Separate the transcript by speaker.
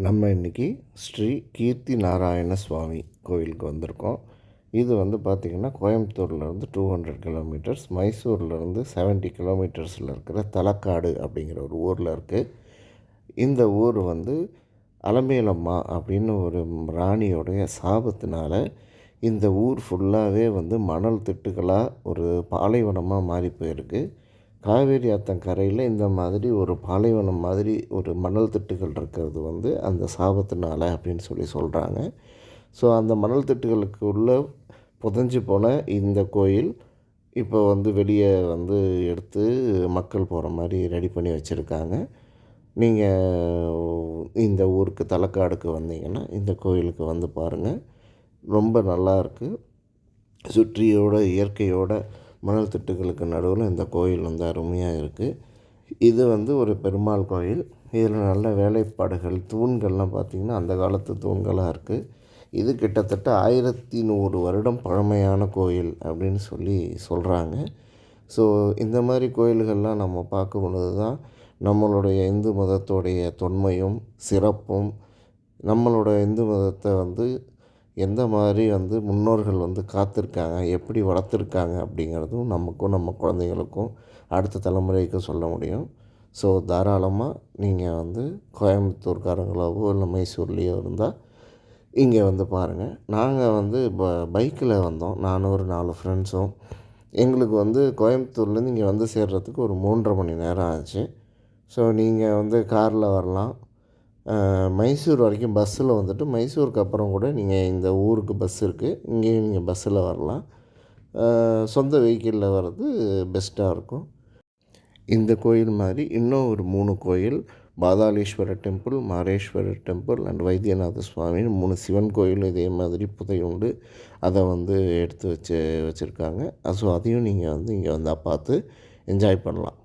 Speaker 1: நம்ம இன்றைக்கி ஸ்ரீ கீர்த்தி நாராயண சுவாமி கோயிலுக்கு வந்திருக்கோம். இது வந்து பார்த்திங்கன்னா கோயம்புத்தூர்லேருந்து 200 கிலோமீட்டர்ஸ், மைசூர்லேருந்து 70 கிலோமீட்டர்ஸில் இருக்கிற தலக்காடு அப்படிங்கிற ஒரு ஊரில் இருக்குது. இந்த ஊர் வந்து அலமேலம்மா அப்படின்னு ஒரு ராணியோடைய சாபத்தினால இந்த ஊர் ஃபுல்லாகவே வந்து மணல் திட்டுகளாக ஒரு பாலைவனமாக மாறி போயிருக்கு. காவேரி ஆற்றங்கரையில் இந்த மாதிரி ஒரு பாலைவனம் மாதிரி ஒரு மணல் திட்டுகள் இருக்கிறது வந்து அந்த சாபத்தினால அப்படின்னு சொல்கிறாங்க. ஸோ அந்த மணல் திட்டுகளுக்கு உள்ளே புதைஞ்சு போன இந்த கோயில் இப்போ வந்து வெளியே வந்து எடுத்து மக்கள் போகிற மாதிரி ரெடி பண்ணி வச்சுருக்காங்க. நீங்கள் இந்த ஊருக்கு தலக்காடுக்கு வந்தீங்கன்னா இந்த கோயிலுக்கு வந்து பாருங்கள். ரொம்ப நல்லாயிருக்கு. சுற்றியோட இயற்கையோட மணல் திட்டுகளுக்கு நடுவில் இந்த கோயில் வந்து அருமையாக இருக்குது. இது வந்து ஒரு பெருமாள் கோயில். இதில் நல்ல வேலைப்பாடுகள், தூண்கள்லாம் பார்த்திங்கன்னா அந்த காலத்து தூண்களாக இருக்குது. இது கிட்டத்தட்ட 1100 வருடம் பழமையான கோயில் அப்படின்னு சொல்கிறாங்க. ஸோ இந்த மாதிரி கோயில்கள்லாம் நம்ம பார்க்கும் பொழுது தான் நம்மளுடைய இந்து மதத்தோடைய தொன்மையும் சிறப்பும், நம்மளோட இந்து மதத்தை வந்து எந்த மாதிரி வந்து முன்னோர்கள் வந்து காத்திருக்காங்க, எப்படி வளர்த்துருக்காங்க அப்படிங்கிறதும் நமக்கும் நம்ம குழந்தைங்களுக்கும் அடுத்த தலைமுறைக்கும் சொல்ல முடியும். ஸோ தாராளமாக நீங்கள் வந்து கோயம்புத்தூர்காரங்களாவோ இல்லை மைசூர்லேயோ இருந்தால் இங்கே வந்து பாருங்கள். நாங்கள் வந்து பைக்கில் வந்தோம். நானும் ஒரு 4 ஃப்ரெண்ட்ஸும். எங்களுக்கு வந்து கோயம்புத்தூர்லேருந்து இங்கே வந்து சேர்கிறதுக்கு ஒரு 3.5 மணி நேரம் ஆச்சு. ஸோ நீங்கள் வந்து காரில் வரலாம். மைசூர் வரைக்கும் பஸ்ஸில் வந்துட்டு மைசூருக்கு அப்புறம் கூட நீங்கள் இந்த ஊருக்கு பஸ் இருக்குது, இங்கேயும் நீங்கள் பஸ்ஸில் வரலாம். சொந்த வெஹிக்கிளில் வர்றது பெஸ்ட்டாக இருக்கும். இந்த கோயில் மாதிரி இன்னும் ஒரு 3 கோயில், Pathaleswarar temple, Mareswarar temple and Vaithyanatha சுவாமின்னு 3 சிவன் கோயில் இதே மாதிரி புதை உண்டு. அதை வந்து எடுத்து வச்சுருக்காங்க. ஸோ அதையும் நீங்கள் வந்து இங்கே வந்தால் பார்த்து என்ஜாய் பண்ணலாம்.